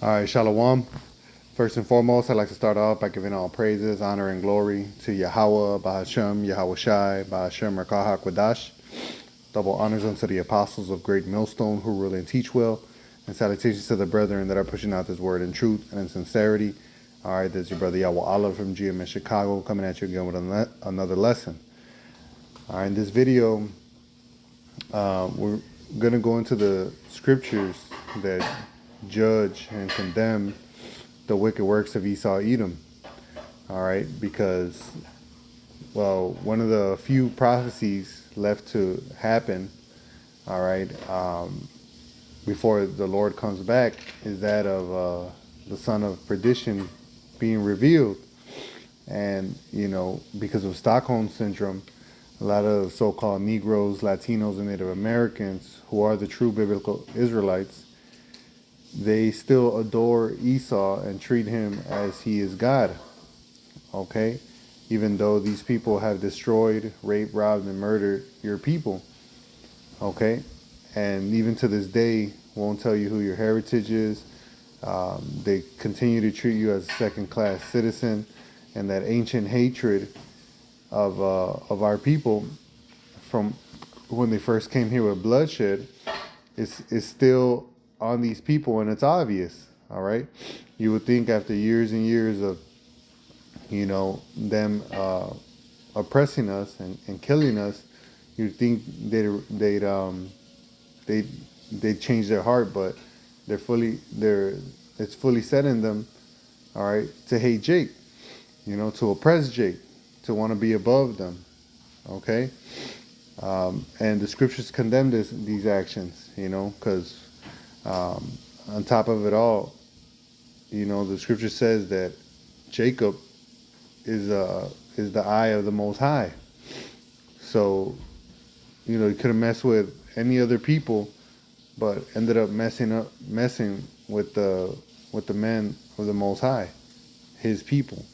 All right, Shalom. First and foremost, I'd like to start off by giving all praises, honor, and glory to Yahweh, Bahashem, Yahweh Shai, Bahashem, Rakah HaKwadash. Double honors unto the apostles of Great Millstone who rule and teach well, and salutations to the brethren that are pushing out this word in truth and in sincerity. All right, this is your brother Yahweh Allah from GMS Chicago coming at you again with another lesson. All right, in this video, we're going to go into the scriptures that judge and condemn the wicked works of Esau Edom. All right, because, well, one of the few prophecies left to happen, all right, before the Lord comes back is that of the son of perdition being revealed. And, you know, because of Stockholm Syndrome, a lot of so-called Negroes, Latinos, and Native Americans who are the true biblical Israelites, they still adore Esau and treat him as he is God, okay? Even though these people have destroyed, raped, robbed, and murdered your people, okay? And even to this day, won't tell you who your heritage is. They continue to treat you as a second-class citizen, and that ancient hatred of our people from when they first came here with bloodshed is still on these people, and it's obvious. All right, you would think after years and years of, you know, them oppressing us and killing us, you'd think they'd change their heart, but it's fully set in them, all right, to hate Jake, you know, to oppress Jake, to want to be above them, okay? And the scriptures condemn these actions, you know, because on top of it all, you know, the scripture says that Jacob is the eye of the Most High. So, you know, he could have messed with any other people, but ended up messing with the men of the Most High, his people.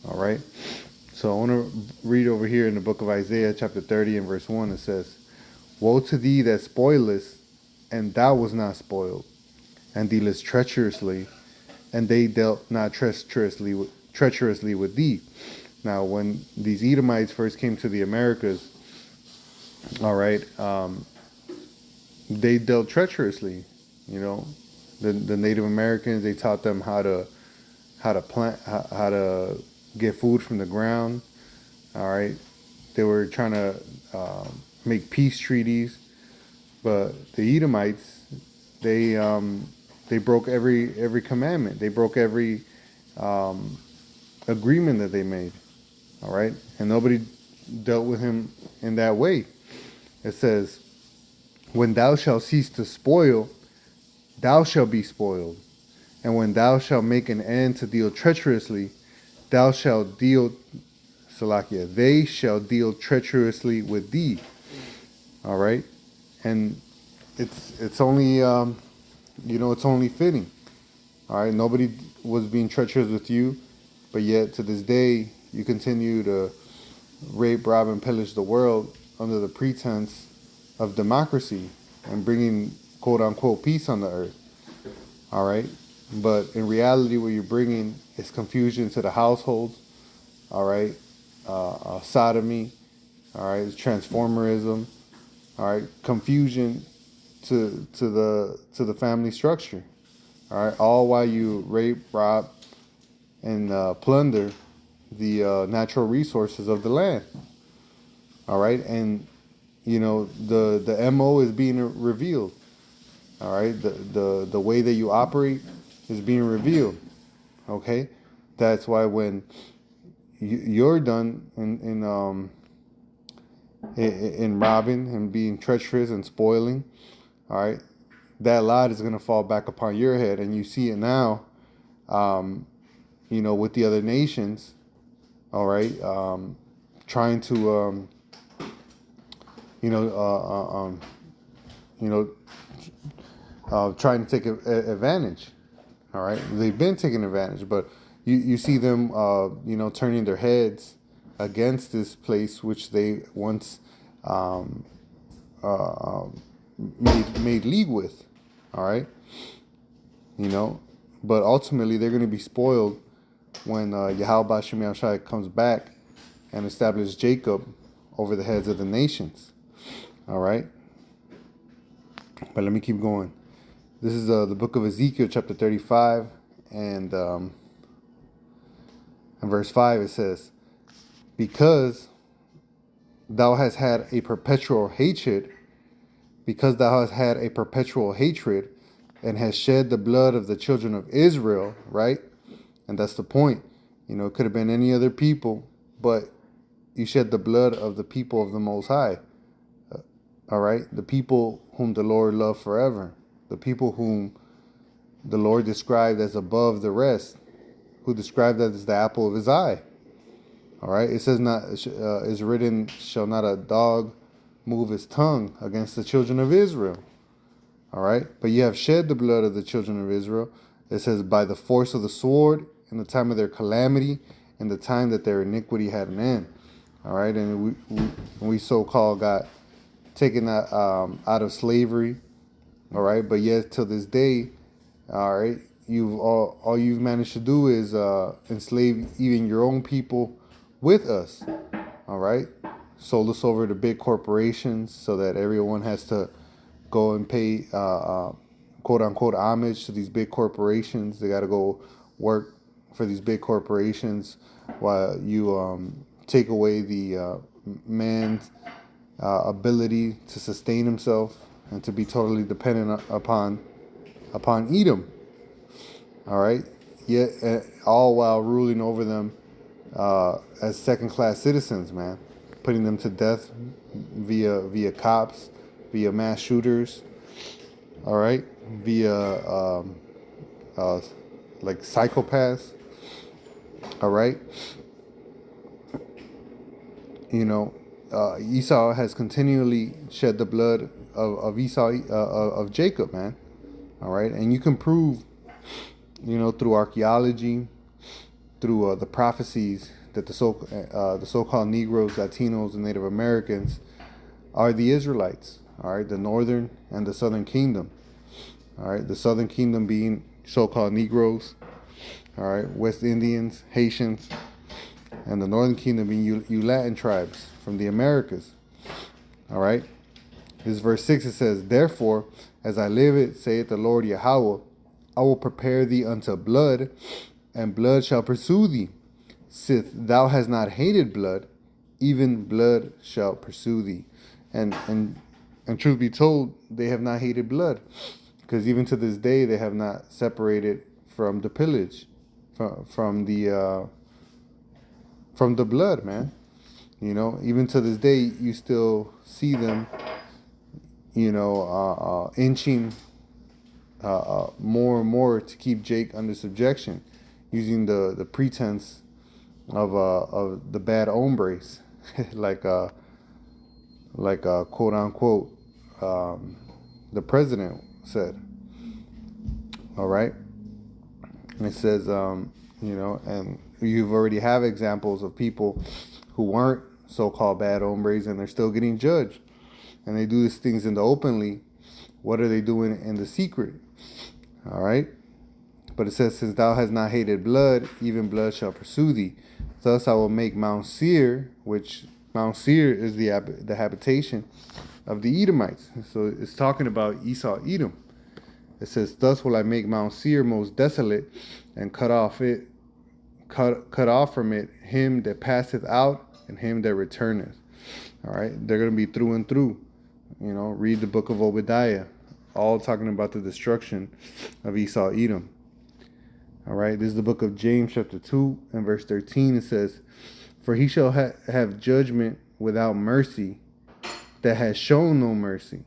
All right. So I want to read over here in the book of Isaiah, chapter 30 and verse 1. It says, "Woe to thee that spoilest, and thou was not spoiled, and dealest treacherously, and they dealt not treacherously with thee." Now, when these Edomites first came to the Americas, all right, they dealt treacherously. You know, the Native Americans, they taught them how to plant, how to get food from the ground. All right, they were trying to make peace treaties, but the Edomites, they broke every commandment. They broke every agreement that they made. All right, and nobody dealt with him in that way. It says, "When thou shalt cease to spoil, thou shalt be spoiled. And when thou shalt make an end to deal treacherously, thou shalt deal," Salakia, "they shall deal treacherously with thee." All right, and it's only you know, it's only fitting. All right, nobody was being treacherous with you, but yet to this day you continue to rape, rob, and pillage the world under the pretense of democracy and bringing quote unquote peace on the earth. All right, but in reality, what you're bringing is confusion to the households. All right, sodomy. All right, transformerism. All right, confusion to the family structure. All right, all while you rape, rob, and plunder the natural resources of the land. All right, and you know the MO is being revealed. All right, the way that you operate is being revealed. Okay, that's why when you're done in robbing and being treacherous and spoiling, all right, that lot is going to fall back upon your head, and you see it now. You know, with the other nations, all right, trying to trying to take advantage. All right, they've been taking advantage, but you see them, you know, turning their heads against this place which they once made league with. All right, you know, But ultimately, they're going to be spoiled when Yahweh Shem Yahushai comes back and establishes Jacob over the heads of the nations. All right? But let me keep going. This is the book of Ezekiel, chapter 35, and in verse 5 it says, because thou hast had a perpetual hatred, and has shed the blood of the children of Israel, right? And that's the point. It could have been any other people, but you shed the blood of the people of the Most High. All right? The people whom the Lord loved forever. The people whom the Lord described as above the rest, who described as the apple of his eye. All right? It says, is written, shall not a dog move his tongue against the children of Israel. All right? But you have shed the blood of the children of Israel. It says, by the force of the sword, in the time of their calamity, in the time that their iniquity had an end. All right? And we so-called got taken out of slavery. All right? But yet, till this day, all right, all you've managed to do is enslave even your own people with us. All right? Sold us over to big corporations so that everyone has to go and pay quote-unquote homage to these big corporations. They got to go work for these big corporations while you take away the man's ability to sustain himself and to be totally dependent upon Edom. All right? Yet, all while ruling over them as second-class citizens, man. Putting them to death via cops, via mass shooters, all right, via like psychopaths, all right. Esau has continually shed the blood of Jacob, man, all right. And you can prove, through archaeology, through the prophecies, that the so-called Negroes, Latinos, and Native Americans are the Israelites. All right, the northern and the southern kingdom. All right, the southern kingdom being so-called Negroes. All right, West Indians, Haitians, and the northern kingdom being you Latin tribes from the Americas. All right, this is verse 6. It says, therefore, as I live it, saith the Lord Yahweh, I will prepare thee unto blood, and blood shall pursue thee. Sith thou hast not hated blood, even blood shall pursue thee. And truth be told, they have not hated blood, because even to this day they have not separated from the pillage, from the blood, man. Even to this day you still see them, inching more and more to keep Jake under subjection, using the pretense of the bad hombres, like quote unquote the president said. All right, and it says and you've already have examples of people who weren't so-called bad hombres and they're still getting judged, and they do these things in the openly. What are they doing in the secret? All right. But it says, since thou hast not hated blood, even blood shall pursue thee. Thus I will make Mount Seir, which Mount Seir is the habitation of the Edomites. So it's talking about Esau, Edom. It says, thus will I make Mount Seir most desolate, and cut off from it him that passeth out and him that returneth. All right, they're going to be through and through. Read the book of Obadiah, all talking about the destruction of Esau, Edom. All right, this is the book of James, chapter 2, and verse 13. It says, for he shall have judgment without mercy that has shown no mercy,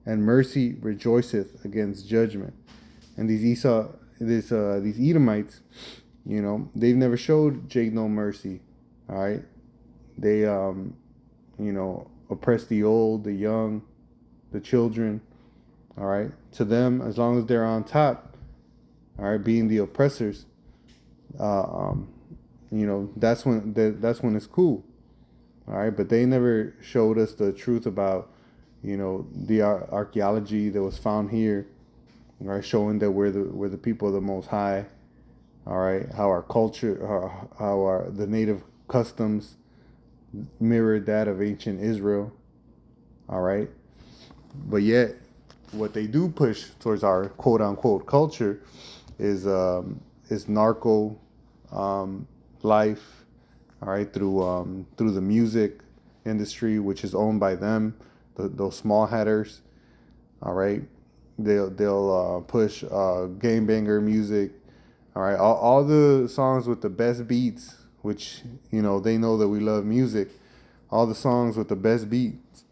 and mercy rejoiceth against judgment. And these Edomites, they've never showed Jake no mercy. All right, they oppress the old, the young, the children. All right, to them, as long as they're on top, all right, being the oppressors, that's when it's cool. All right, but they never showed us the truth about, the archaeology that was found here, right? Showing that we're the people of the Most High. All right, how our culture, how our the native customs mirrored that of ancient Israel. All right, but yet what they do push towards our quote unquote culture is narco life. All right, through the music industry, which is owned by them, those small hatters. All right, they'll push game music. All right, all the songs with the best beats, which they know that we love music. All the songs with the best beats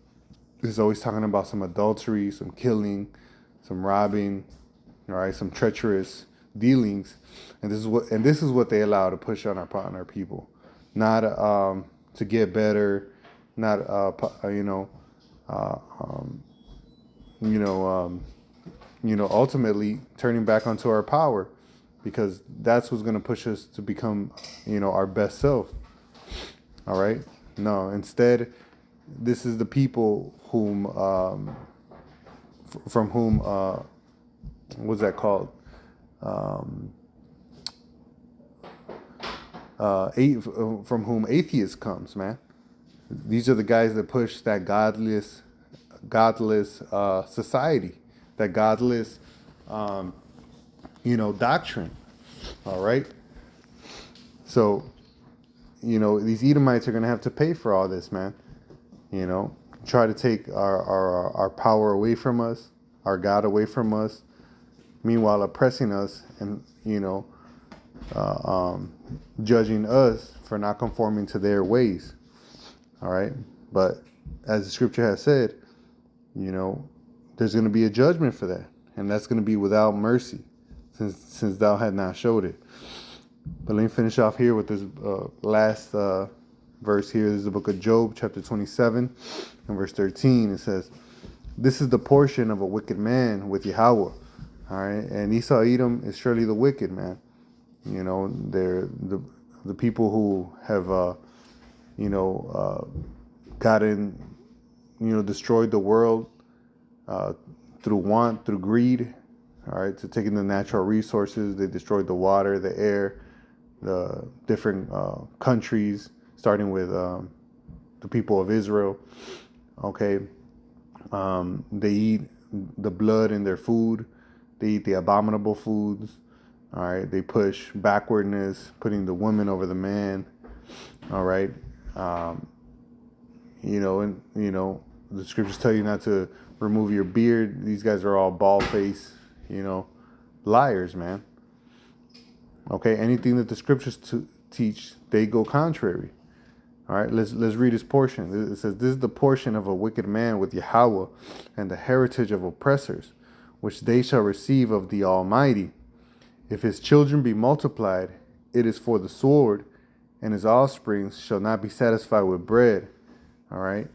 is always talking about some adultery, some killing, some robbing, all right, some treacherous dealings, and this is what they allow to push on our people, not to get better, not uh, um, ultimately turning back onto our power, because that's what's going to push us to become, our best self. All right. No, instead, this is the people whom, from whom, what's that called? From whom atheist comes, man. These are the guys that push that godless society, that godless, doctrine. All right. So, these Edomites are going to have to pay for all this, man. Try to take our power away from us, our God away from us, meanwhile oppressing us and, judging us for not conforming to their ways. All right. But as the scripture has said, there's going to be a judgment for that. And that's going to be without mercy, since thou had not showed it. But let me finish off here with this last verse here. This is the book of Job, chapter 27, and verse 13. It says, "This is the portion of a wicked man with Yahweh." All right. And Esau, Edom is surely the wicked, man. They're the people who have, gotten, destroyed the world through want, through greed. All right, so taking the natural resources, they destroyed the water, the air, the different countries, starting with the people of Israel. Okay, they eat the blood in their food. They eat the abominable foods. All right, they push backwardness, putting the woman over the man. All right, the scriptures tell you not to remove your beard. These guys are all bald-faced, liars, man. Okay, anything that the scriptures teach, they go contrary. All right, let's read this portion. It says, "This is the portion of a wicked man with Yahweh, and the heritage of oppressors, which they shall receive of the Almighty. If his children be multiplied, it is for the sword, and his offspring shall not be satisfied with bread." All right,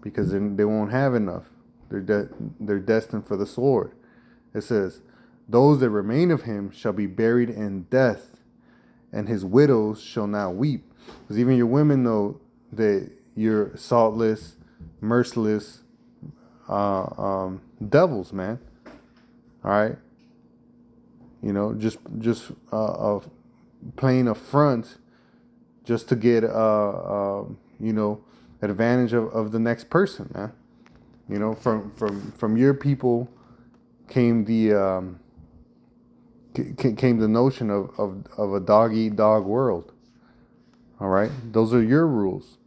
because they won't have enough. They're destined for the sword. It says, "Those that remain of him shall be buried in death, and his widows shall not weep." Because even your women know that you're saltless, merciless devils, man. All right, just playing a front just to get advantage of the next person, man. From your people came the notion of a dog eat dog world. All right, those are your rules.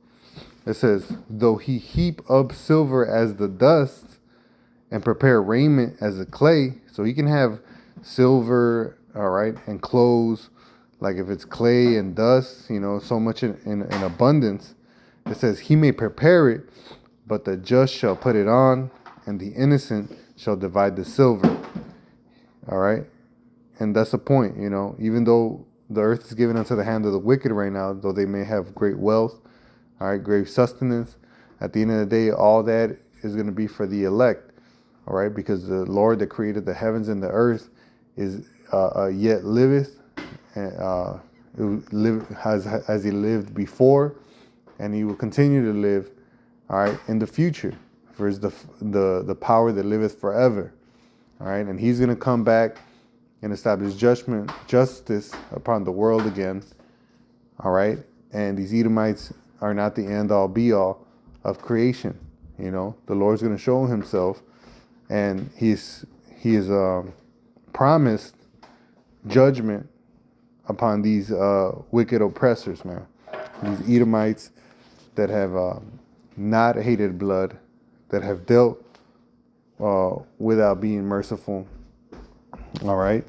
It says, "Though he heap up silver as the dust, and prepare raiment as the clay," so he can have silver, all right, and clothes, like if it's clay and dust, so much in abundance. It says, "He may prepare it, but the just shall put it on, and the innocent shall divide the silver." All right, and that's the point. Even though the earth is given unto the hand of the wicked right now, though they may have great wealth, all right, great sustenance, at the end of the day, all that is going to be for the elect. All right, because the Lord that created the heavens and the earth is yet liveth, and as he lived before, and he will continue to live, all right, in the future. For is the power that liveth forever. All right, and he's going to come back and establish justice upon the world again. All right, and these Edomites are not the end all be all of creation. You know, the Lord's going to show himself, and he is promised judgment upon these wicked oppressors, man. These Edomites that have not hated blood, that have dealt without being merciful. All right,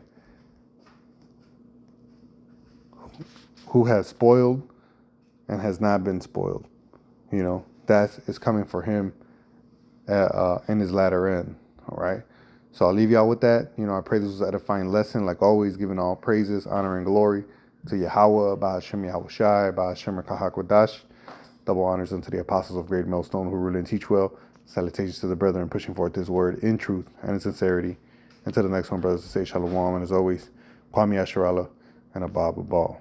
who has spoiled and has not been spoiled. You know, that is coming for him in his latter end. All right. So I'll leave y'all with that. You know, I pray this was an edifying lesson. Like always, giving all praises, honor, and glory to Yahweh, Bahashem Yahweh Shai, Bahashem Rakahakwadash. Double honors unto the apostles of Great Millstone who rule and teach well. Salutations to the brethren pushing forth this word in truth and in sincerity. And to the next one, brothers, to say shalom. And as always, Kwame Asherallah and Abba Ball.